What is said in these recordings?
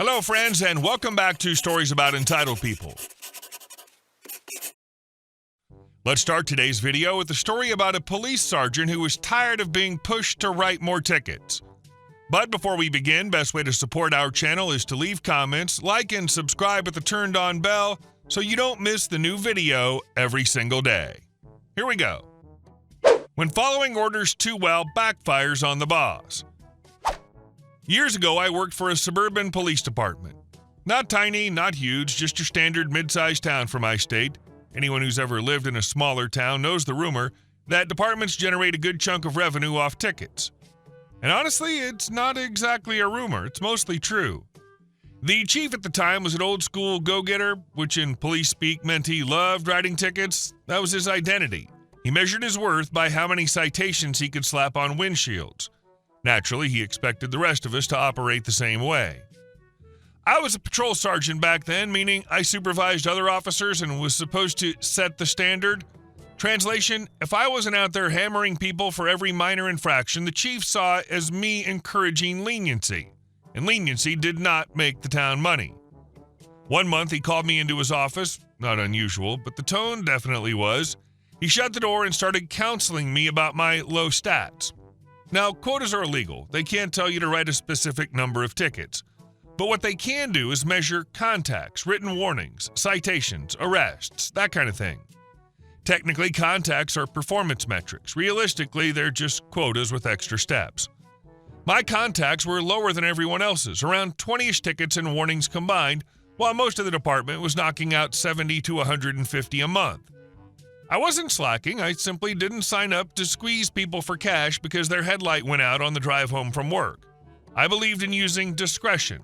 Hello, friends, and welcome back to Stories About Entitled People. Let's start today's video with a story about a police sergeant who was tired of being pushed to write more tickets. But before we begin, best way to support our channel is to leave comments, like and subscribe with the turned on bell so you don't miss the new video every single day. Here we go. When following orders too well backfires on the boss. Years ago, I worked for a suburban police department. Not tiny, not huge, just your standard mid-sized town for my state. Anyone who's ever lived in a smaller town knows the rumor that departments generate a good chunk of revenue off tickets. And honestly, it's not exactly a rumor, it's mostly true. The chief at the time was an old-school go-getter, which in police speak meant he loved writing tickets. That was his identity. He measured his worth by how many citations he could slap on windshields. Naturally, he expected the rest of us to operate the same way. I was a patrol sergeant back then, meaning I supervised other officers and was supposed to set the standard. Translation, if I wasn't out there hammering people for every minor infraction, the chief saw it as me encouraging leniency. And leniency did not make the town money. One month, he called me into his office. Not unusual, but the tone definitely was. He shut the door and started counseling me about my low stats. Now, quotas are illegal. They can't tell you to write a specific number of tickets. But what they can do is measure contacts, written warnings, citations, arrests, that kind of thing. Technically, contacts are performance metrics. Realistically, they're just quotas with extra steps. My contacts were lower than everyone else's, around 20-ish tickets and warnings combined, while most of the department was knocking out 70 to 150 a month. I wasn't slacking, I simply didn't sign up to squeeze people for cash because their headlight went out on the drive home from work. I believed in using discretion.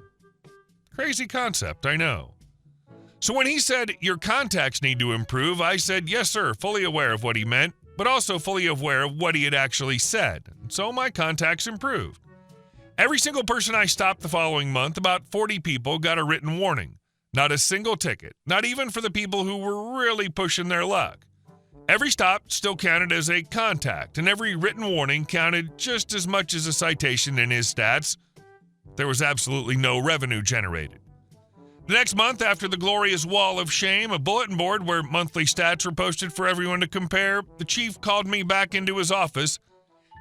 Crazy concept, I know. So when he said, your contacts need to improve, I said, yes sir, fully aware of what he meant, but also fully aware of what he had actually said. And so my contacts improved. Every single person I stopped the following month, about 40 people, got a written warning. Not a single ticket, not even for the people who were really pushing their luck. Every stop still counted as a contact, and every written warning counted just as much as a citation in his stats. There was absolutely no revenue generated. The next month, after the glorious wall of shame, a bulletin board where monthly stats were posted for everyone to compare, the chief called me back into his office.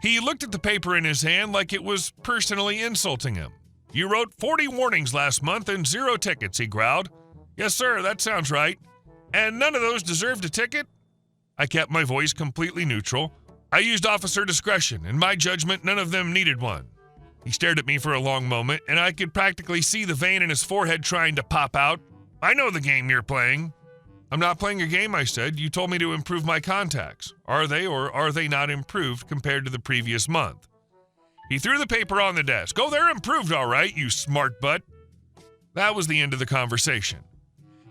He looked at the paper in his hand like it was personally insulting him. You wrote 40 warnings last month and 0 tickets, he growled. Yes, sir, that sounds right. And none of those deserved a ticket? I kept my voice completely neutral. I used officer discretion. In my judgment, none of them needed one. He stared at me for a long moment, and I could practically see the vein in his forehead trying to pop out. I know the game you're playing. I'm not playing a game, I said. You told me to improve my contacts. Are they or are they not improved compared to the previous month? He threw the paper on the desk. Oh, they're improved all right, you smart butt. That was the end of the conversation.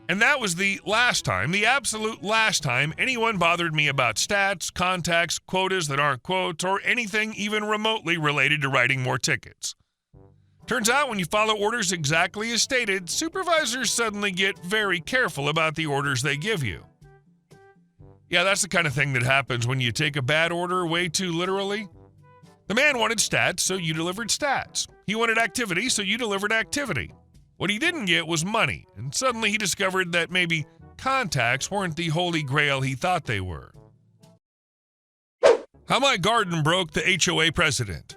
And that was the last time, the absolute last time, anyone bothered me about stats, contacts, quotas that aren't quotes, or anything even remotely related to writing more tickets. Turns out when you follow orders exactly as stated, supervisors suddenly get very careful about the orders they give you. Yeah, that's the kind of thing that happens when you take a bad order way too literally. The man wanted stats, so you delivered stats. He wanted activity, so you delivered activity. What he didn't get was money, and suddenly he discovered that maybe contacts weren't the holy grail he thought they were. How my garden broke the HOA president.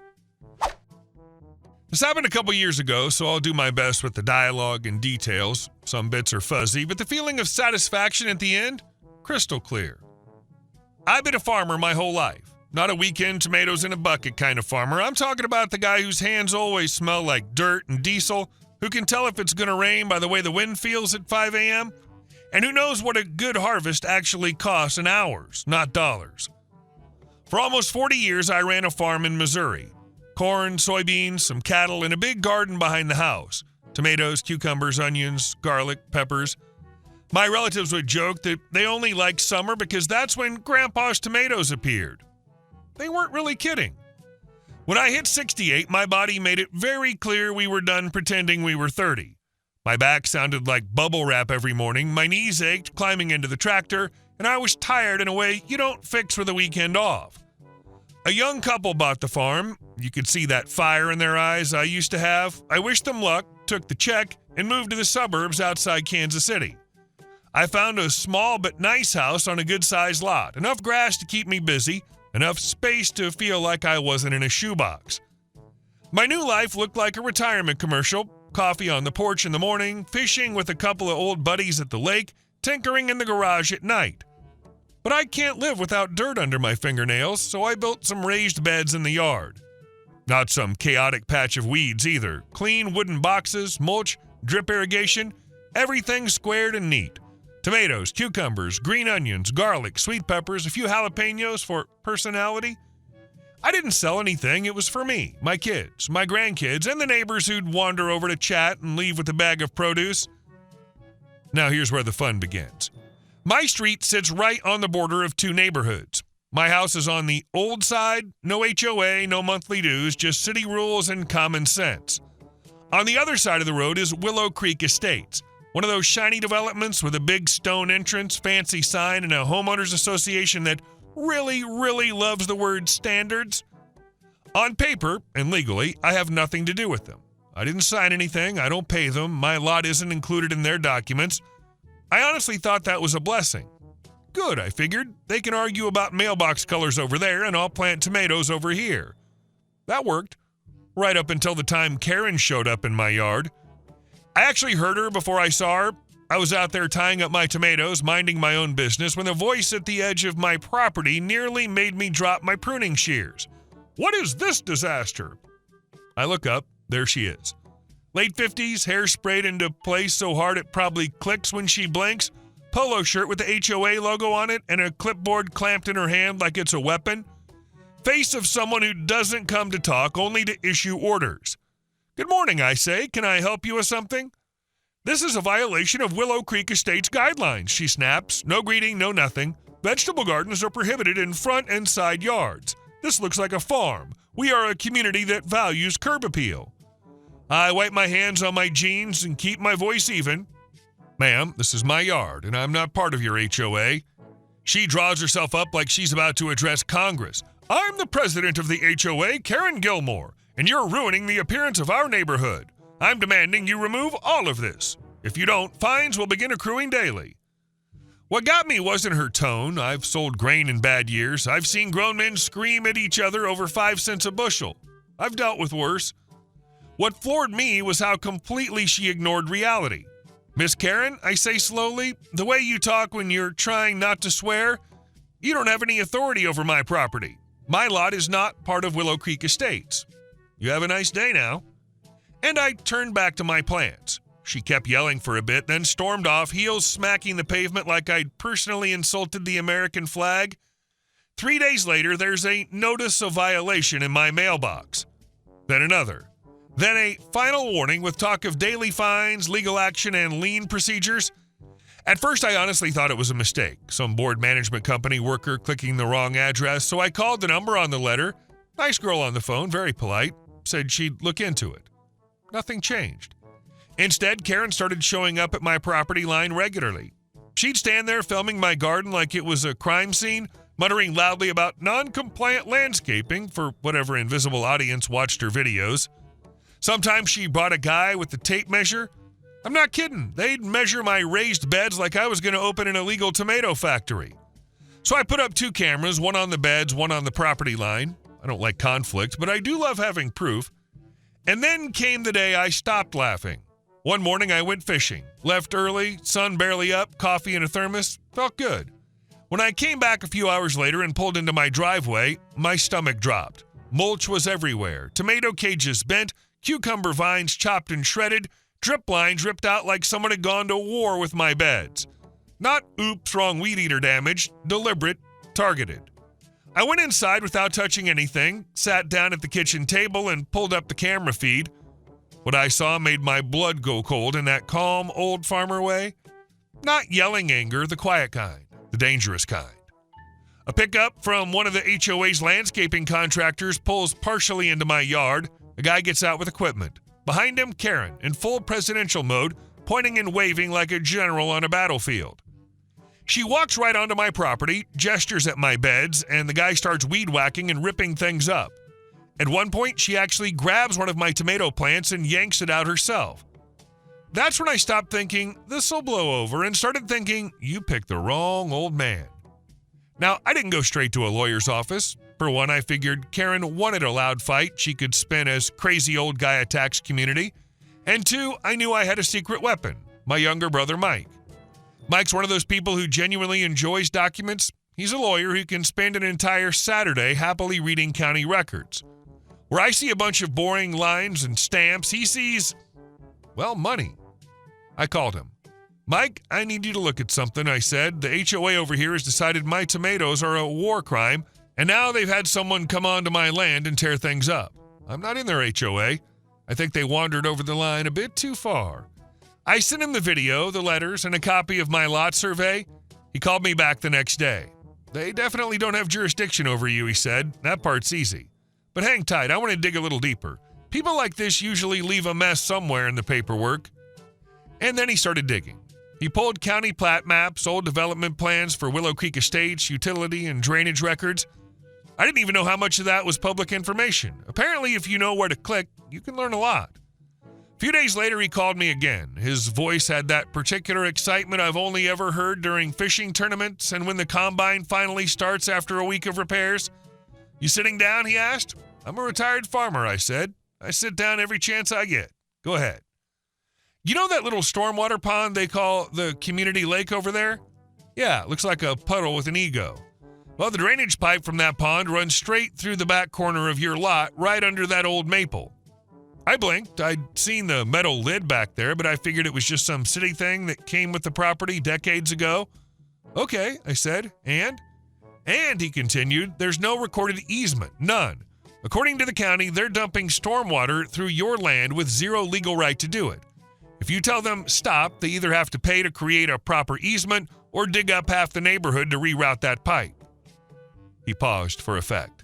This happened a couple years ago, so I'll do my best with the dialogue and details. Some bits are fuzzy, but the feeling of satisfaction at the end, crystal clear. I've been a farmer my whole life. Not a weekend tomatoes in a bucket kind of farmer. I'm talking about the guy whose hands always smell like dirt and diesel, who can tell if it's going to rain by the way the wind feels at 5 a.m., and who knows what a good harvest actually costs in hours, not dollars. For almost 40 years, I ran a farm in Missouri. Corn, soybeans, some cattle, and a big garden behind the house. Tomatoes, cucumbers, onions, garlic, peppers. My relatives would joke that they only liked summer because that's when Grandpa's tomatoes appeared. They weren't really kidding. When I hit 68, my body made it very clear we were done pretending we were 30. My back sounded like bubble wrap every morning, my knees ached climbing into the tractor, and I was tired in a way you don't fix with a weekend off. A young couple bought the farm. You could see that fire in their eyes I used to have. I wished them luck, took the check, and moved to the suburbs outside Kansas City. I found a small but nice house on a good-sized lot. Enough grass to keep me busy, enough space to feel like I wasn't in a shoebox. My new life looked like a retirement commercial. Coffee on the porch in the morning, fishing with a couple of old buddies at the lake, tinkering in the garage at night. But I can't live without dirt under my fingernails, so I built some raised beds in the yard. Not some chaotic patch of weeds either. Clean wooden boxes, mulch, drip irrigation, everything squared and neat. Tomatoes, cucumbers, green onions, garlic, sweet peppers, a few jalapenos for personality. I didn't sell anything. It was for me, my kids, my grandkids, and the neighbors who'd wander over to chat and leave with a bag of produce. Now here's where the fun begins. My street sits right on the border of two neighborhoods. My house is on the old side, no HOA, no monthly dues, just city rules and common sense. On the other side of the road is Willow Creek Estates, one of those shiny developments with a big stone entrance, fancy sign, and a homeowners association that really, really loves the word standards. On paper and legally, I have nothing to do with them. I didn't sign anything. I don't pay them. My lot isn't included in their documents. I honestly thought that was a blessing. Good, I figured. They can argue about mailbox colors over there, and I'll plant tomatoes over here. That worked, right up until the time Karen showed up in my yard. I actually heard her before I saw her. I was out there tying up my tomatoes, minding my own business, when a voice at the edge of my property nearly made me drop my pruning shears. What is this disaster? I look up. There she is. Late 50s, hair sprayed into place so hard it probably clicks when she blinks, polo shirt with the HOA logo on it, and a clipboard clamped in her hand like it's a weapon. Face of someone who doesn't come to talk, only to issue orders. Good morning, I say. Can I help you with something? This is a violation of Willow Creek Estates guidelines, she snaps. No greeting, no nothing. Vegetable gardens are prohibited in front and side yards. This looks like a farm. We are a community that values curb appeal. I wipe my hands on my jeans and keep my voice even. Ma'am, this is my yard, and I'm not part of your HOA. She draws herself up like she's about to address Congress. I'm the president of the HOA, Karen Gilmore, and you're ruining the appearance of our neighborhood. I'm demanding you remove all of this. If you don't, fines will begin accruing daily. What got me wasn't her tone. I've sold grain in bad years. I've seen grown men scream at each other over 5 cents a bushel. I've dealt with worse. What floored me was how completely she ignored reality. Miss Karen, I say slowly, the way you talk when you're trying not to swear, you don't have any authority over my property. My lot is not part of Willow Creek Estates. You have a nice day now. And I turned back to my plans. She kept yelling for a bit, then stormed off, heels smacking the pavement like I'd personally insulted the American flag. 3 days later, there's a notice of violation in my mailbox. Then another. Then a final warning with talk of daily fines, legal action, and lien procedures. At first, I honestly thought it was a mistake. Some board management company worker clicking the wrong address, so I called the number on the letter. Nice girl on the phone, very polite. Said she'd look into it. Nothing changed. Instead, Karen started showing up at my property line regularly. She'd stand there filming my garden like it was a crime scene, muttering loudly about non-compliant landscaping for whatever invisible audience watched her videos. Sometimes she brought a guy with the tape measure. I'm not kidding. They'd measure my raised beds like I was going to open an illegal tomato factory. So I put up 2 cameras, one on the beds, one on the property line. I don't like conflict, but I do love having proof. And then came the day I stopped laughing. One morning I went fishing. Left early, sun barely up, coffee in a thermos. Felt good. When I came back a few hours later and pulled into my driveway, my stomach dropped. Mulch was everywhere. Tomato cages bent, cucumber vines chopped and shredded, drip lines ripped out like someone had gone to war with my beds. Not oops, wrong weed eater damage, deliberate, targeted. I went inside without touching anything, sat down at the kitchen table and pulled up the camera feed. What I saw made my blood go cold in that calm, old farmer way. Not yelling anger, the quiet kind, the dangerous kind. A pickup from one of the HOA's landscaping contractors pulls partially into my yard. A guy gets out with equipment. Behind him, Karen, in full presidential mode, pointing and waving like a general on a battlefield. She walks right onto my property, gestures at my beds, and the guy starts weed whacking and ripping things up. At one point, she actually grabs one of my tomato plants and yanks it out herself. That's when I stopped thinking, this'll blow over, and started thinking, you picked the wrong old man. Now, I didn't go straight to a lawyer's office. For one, I figured Karen wanted a loud fight she could spin as crazy old guy attacks community. And two, I knew I had a secret weapon, my younger brother Mike. Mike's one of those people who genuinely enjoys documents. He's a lawyer who can spend an entire Saturday happily reading county records. Where I see a bunch of boring lines and stamps, he sees, well, money. I called him. Mike, I need you to look at something, I said. The HOA over here has decided my tomatoes are a war crime, and now they've had someone come onto my land and tear things up. I'm not in their HOA. I think they wandered over the line a bit too far. I sent him the video, the letters, and a copy of my lot survey. He called me back the next day. They definitely don't have jurisdiction over you, he said. That part's easy. But hang tight, I want to dig a little deeper. People like this usually leave a mess somewhere in the paperwork. And then he started digging. He pulled county plat maps, old development plans for Willow Creek Estates, utility and drainage records. I didn't even know how much of that was public information. Apparently, if you know where to click, you can learn a lot. A few days later, he called me again. His voice had that particular excitement I've only ever heard during fishing tournaments and when the combine finally starts after a week of repairs. You sitting down, he asked. I'm a retired farmer, I said. I sit down every chance I get. Go ahead. You know that little stormwater pond they call the community lake over there? Yeah, it looks like a puddle with an ego. Well, the drainage pipe from that pond runs straight through the back corner of your lot, right under that old maple. I blinked. I'd seen the metal lid back there, but I figured it was just some city thing that came with the property decades ago. Okay, I said. And, he continued, there's no recorded easement. None. According to the county, they're dumping stormwater through your land with zero legal right to do it. If you tell them stop, they either have to pay to create a proper easement or dig up half the neighborhood to reroute that pipe. He paused for effect.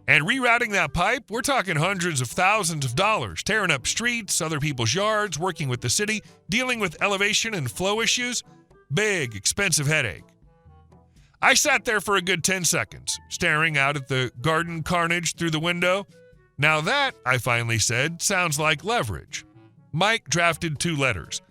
And rerouting that pipe, we're talking hundreds of thousands of dollars, tearing up streets, other people's yards, working with the city, dealing with elevation and flow issues. Big, expensive headache. I sat there for a good 10 seconds, staring out at the garden carnage through the window. Now that, I finally said, sounds like leverage. Mike drafted 2 letters.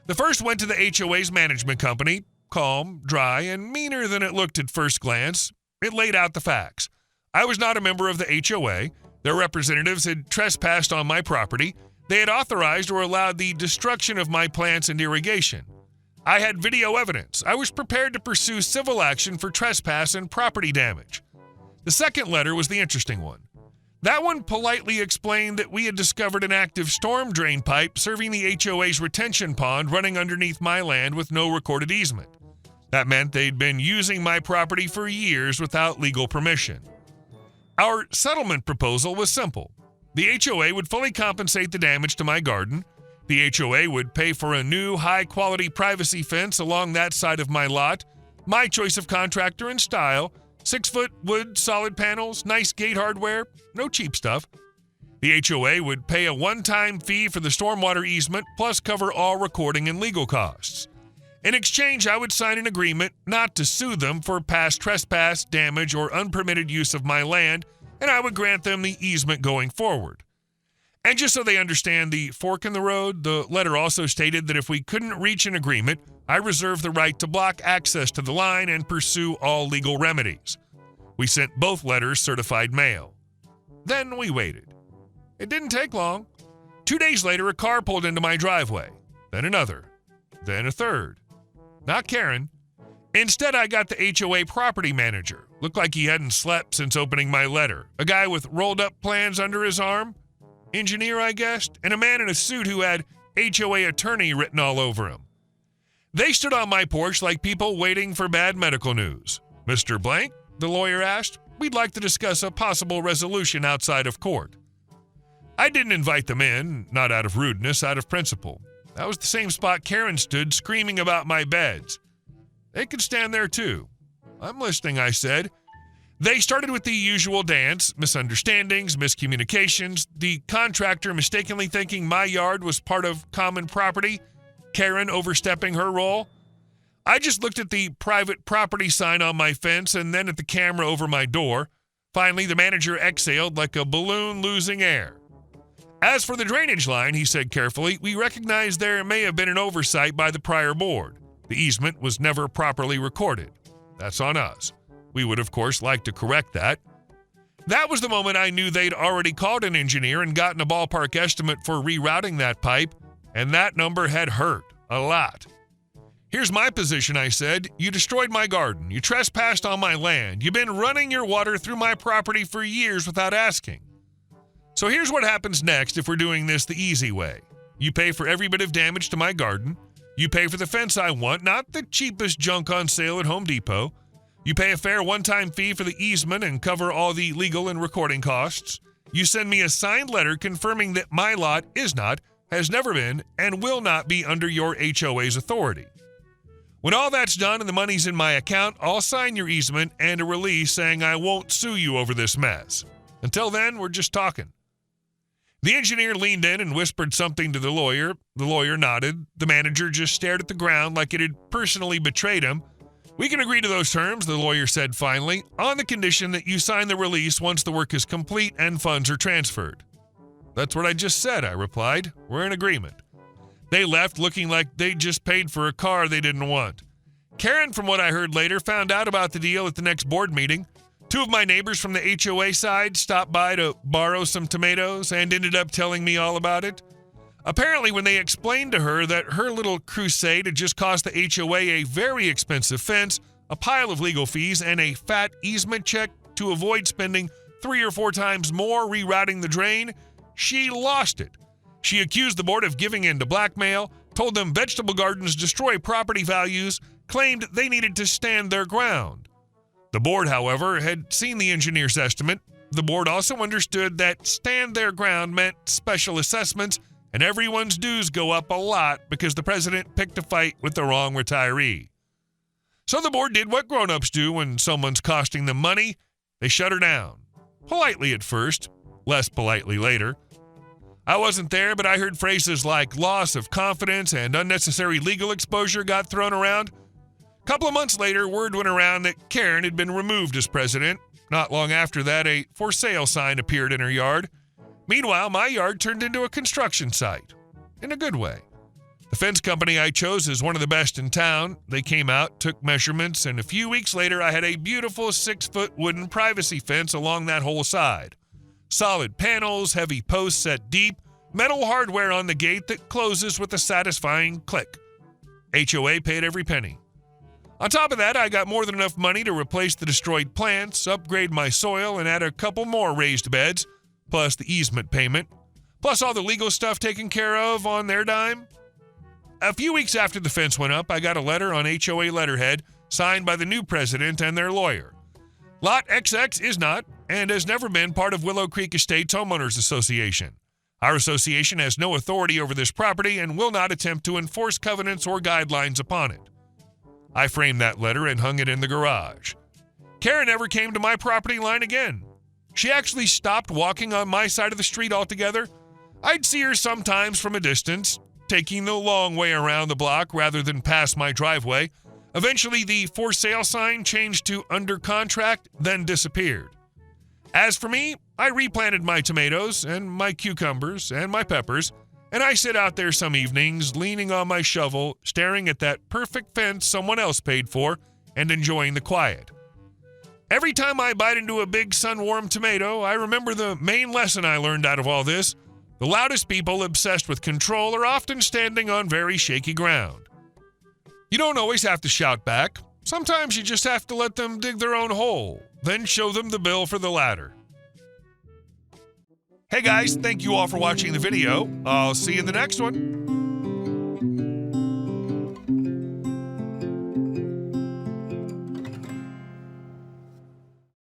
The first went to the HOA's management company, calm, dry, and meaner than it looked at first glance. It laid out the facts. I was not a member of the HOA. Their representatives had trespassed on my property. They had authorized or allowed the destruction of my plants and irrigation. I had video evidence. I was prepared to pursue civil action for trespass and property damage. The second letter was the interesting one. That one politely explained that we had discovered an active storm drain pipe serving the HOA's retention pond running underneath my land with no recorded easement. That meant they'd been using my property for years without legal permission. Our settlement proposal was simple. The HOA would fully compensate the damage to my garden. The HOA would pay for a new high-quality privacy fence along that side of my lot, my choice of contractor and style, 6-foot wood solid panels, nice gate hardware, no cheap stuff. The HOA would pay a one-time fee for the stormwater easement plus cover all recording and legal costs. In exchange, I would sign an agreement not to sue them for past trespass, damage, or unpermitted use of my land, and I would grant them the easement going forward. And just so they understand the fork in the road, the letter also stated that if we couldn't reach an agreement, I reserved the right to block access to the line and pursue all legal remedies. We sent both letters certified mail. Then we waited. It didn't take long. 2 days later, a car pulled into my driveway. Then another. Then a third. Not Karen. Instead, I got the HOA property manager. Looked like he hadn't slept since opening my letter. A guy with rolled-up plans under his arm. Engineer, I guessed, and a man in a suit who had HOA attorney written all over him. They stood on my porch like people waiting for bad medical news. Mr. Blank, the lawyer asked, we'd like to discuss a possible resolution outside of court. I didn't invite them in, not out of rudeness, out of principle. That was the same spot Karen stood screaming about my beds. They could stand there too. I'm listening, I said. They started with the usual dance, misunderstandings, miscommunications, the contractor mistakenly thinking my yard was part of common property, Karen overstepping her role. I just looked at the private property sign on my fence and then at the camera over my door. Finally, the manager exhaled like a balloon losing air. As for the drainage line, he said carefully, we recognize there may have been an oversight by the prior board. The easement was never properly recorded. That's on us. We would, of course, like to correct that. That was the moment I knew they'd already called an engineer and gotten a ballpark estimate for rerouting that pipe, and that number had hurt a lot. Here's my position, I said. You destroyed my garden. You trespassed on my land. You've been running your water through my property for years without asking. So here's what happens next if we're doing this the easy way. You pay for every bit of damage to my garden. You pay for the fence I want, not the cheapest junk on sale at Home Depot. You pay a fair one-time fee for the easement and cover all the legal and recording costs. You send me a signed letter confirming that my lot is not, has never been, and will not be under your HOA's authority. When all that's done and the money's in my account, I'll sign your easement and a release saying I won't sue you over this mess. Until then, we're just talking. The engineer leaned in and whispered something to the lawyer. The lawyer nodded. The manager just stared at the ground like it had personally betrayed him. We can agree to those terms, the lawyer said finally, on the condition that you sign the release once the work is complete and funds are transferred. That's what I just said, I replied. We're in agreement. They left looking like they just paid for a car they didn't want. Karen, from what I heard later, found out about the deal at the next board meeting. Two of my neighbors from the HOA side stopped by to borrow some tomatoes and ended up telling me all about it. Apparently, when they explained to her that her little crusade had just cost the HOA a very expensive fence, a pile of legal fees, and a fat easement check to avoid spending 3 or 4 times more rerouting the drain, she lost it. She accused the board of giving in to blackmail, told them vegetable gardens destroy property values, claimed they needed to stand their ground. The board, however, had seen the engineer's estimate. The board also understood that stand their ground meant special assessments, and everyone's dues go up a lot because the president picked a fight with the wrong retiree. So the board did what grown-ups do when someone's costing them money. They shut her down. Politely at first, less politely later. I wasn't there, but I heard phrases like loss of confidence and unnecessary legal exposure got thrown around. A couple of months later, word went around that Karen had been removed as president. Not long after that, a for sale sign appeared in her yard. Meanwhile, my yard turned into a construction site. In a good way. The fence company I chose is one of the best in town. They came out, took measurements, and a few weeks later I had a beautiful 6-foot wooden privacy fence along that whole side. Solid panels, heavy posts set deep, metal hardware on the gate that closes with a satisfying click. HOA paid every penny. On top of that, I got more than enough money to replace the destroyed plants, upgrade my soil, and add a couple more raised beds, plus the easement payment, plus all the legal stuff taken care of on their dime. A few weeks after the fence went up, I got a letter on HOA letterhead signed by the new president and their lawyer. Lot XX is not, and has never been, part of Willow Creek Estates Homeowners Association. Our association has no authority over this property and will not attempt to enforce covenants or guidelines upon it. I framed that letter and hung it in the garage. Karen never came to my property line again. She actually stopped walking on my side of the street altogether. I'd see her sometimes from a distance, taking the long way around the block rather than past my driveway. Eventually, the for sale sign changed to under contract, then disappeared. As for me, I replanted my tomatoes and my cucumbers and my peppers, and I sit out there some evenings, leaning on my shovel, staring at that perfect fence someone else paid for, and enjoying the quiet. Every time I bite into a big sun-warmed tomato, I remember the main lesson I learned out of all this. The loudest people obsessed with control are often standing on very shaky ground. You don't always have to shout back. Sometimes you just have to let them dig their own hole, then show them the bill for the ladder. Hey guys, thank you all for watching the video. I'll see you in the next one.